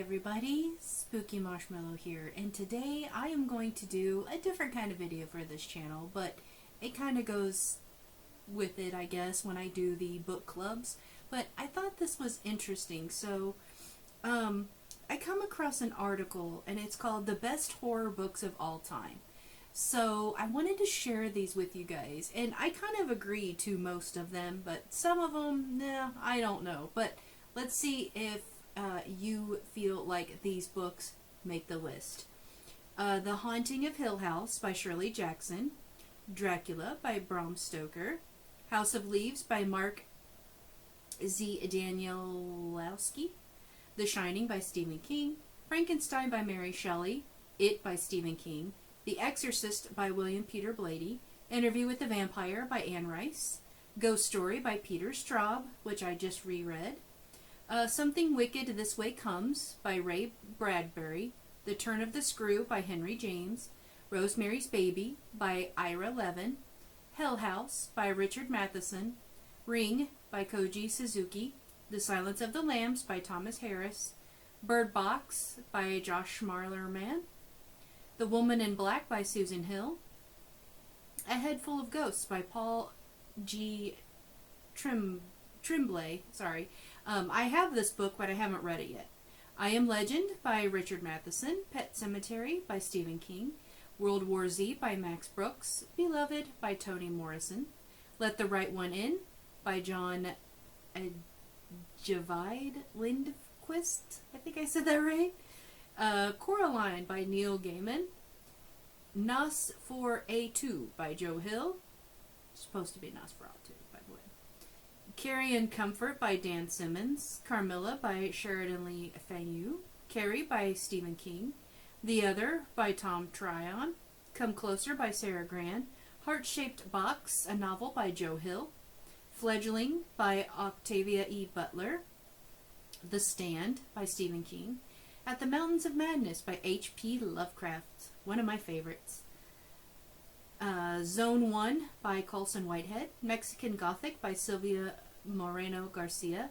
everybody, Spooky Marshmallow here, and today I am going to do a different kind of video for this channel, but it kind of goes with it, I guess, when I do the book clubs. But I thought this was interesting, so I come across an article, and it's called The Best Horror Books of All Time. So I wanted to share these with you guys, and I kind of agree to most of them, but some of them, nah, I don't know. But let's see if you feel like these books make the list. The Haunting of Hill House by Shirley Jackson, Dracula by Bram Stoker, House of Leaves by Mark Z. Danielowski, The Shining by Stephen King, Frankenstein by Mary Shelley, It by Stephen King, The Exorcist by William Peter Blatty, Interview with the Vampire by Anne Rice, Ghost Story by Peter Straub, which I just reread, Something Wicked This Way Comes by Ray Bradbury, The Turn of the Screw by Henry James, Rosemary's Baby by Ira Levin, Hell House by Richard Matheson, Ring by Koji Suzuki, The Silence of the Lambs by Thomas Harris, Bird Box by Josh Malerman, The Woman in Black by Susan Hill, A Head Full of Ghosts by Paul G. Tremblay. I have this book, but I haven't read it yet. I Am Legend by Richard Matheson, Pet Cemetery by Stephen King, World War Z by Max Brooks, Beloved by Toni Morrison, Let the Right One In by John Javid Lindquist. I think I said that right. Coraline by Neil Gaiman, Nosferatu by Joe Hill. It's supposed to be Nosferatu, by the way. Carrie Comfort by Dan Simmons, Carmilla by Sheridan Lee Fayeux, Carrie by Stephen King, The Other by Tom Tryon, Come Closer by Sarah Gran, Heart-Shaped Box, a novel by Joe Hill, Fledgling by Octavia E. Butler, The Stand by Stephen King, At the Mountains of Madness by H.P. Lovecraft, one of my favorites, Zone 1 by Colson Whitehead, Mexican Gothic by Sylvia Moreno Garcia,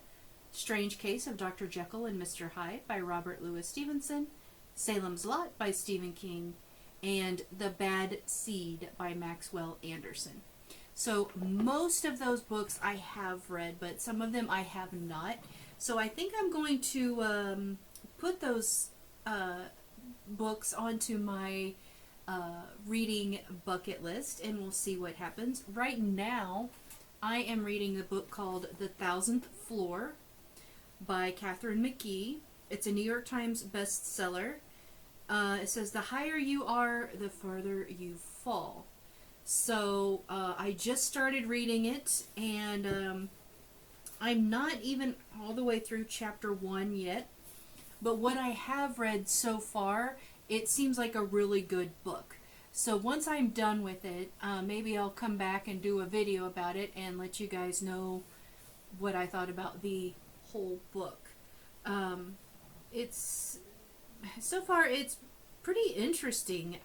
Strange Case of Dr. Jekyll and Mr. Hyde by Robert Louis Stevenson, Salem's Lot by Stephen King, and The Bad Seed by Maxwell Anderson. So most of those books I have read, but some of them I have not. So I think I'm going to put those books onto my reading bucket list, and we'll see what happens. Right now, I am reading a book called The Thousandth Floor by Katharine McGee. It's a New York Times bestseller. It says, the higher you are, the farther you fall. So I just started reading it, and I'm not even all the way through chapter 1 yet. But what I have read so far, it seems like a really good book. So once I'm done with it, maybe I'll come back and do a video about it and let you guys know what I thought about the whole book. So far it's pretty interesting.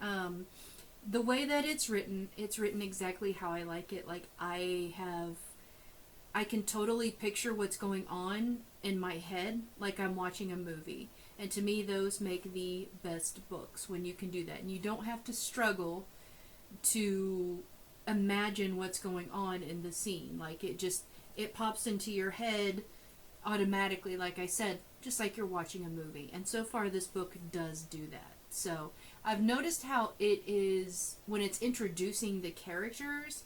The way that it's written exactly how I like it. Like I can totally picture what's going on in my head like I'm watching a movie. And to me, those make the best books when you can do that. And you don't have to struggle to imagine what's going on in the scene. Like it pops into your head automatically, like I said, just like you're watching a movie. And so far, this book does do that. So I've noticed how it is, when it's introducing the characters,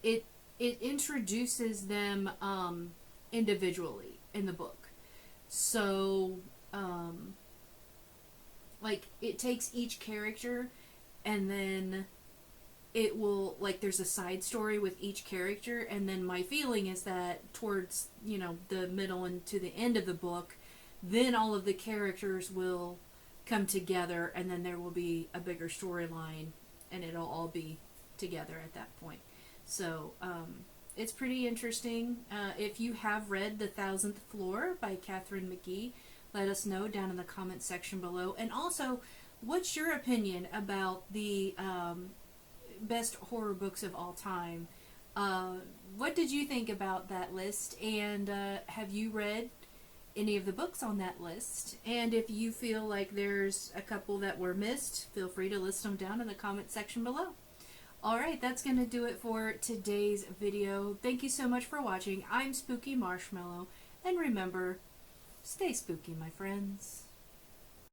it introduces them individually in the book. So like it takes each character, and then it will, like, there's a side story with each character, and then my feeling is that towards, the middle and to the end of the book, then all of the characters will come together, and then there will be a bigger storyline, and it'll all be together at that point. So it's pretty interesting. If you have read The Thousandth Floor by Katharine McGee, let us know down in the comments section below. And also, what's your opinion about the best horror books of all time? What did you think about that list? And have you read any of the books on that list. And if you feel like there's a couple that were missed, feel free to list them down in the comment section below. Alright, that's going to do it for today's video. Thank you so much for watching. I'm Spooky Marshmallow, and remember, stay spooky, my friends.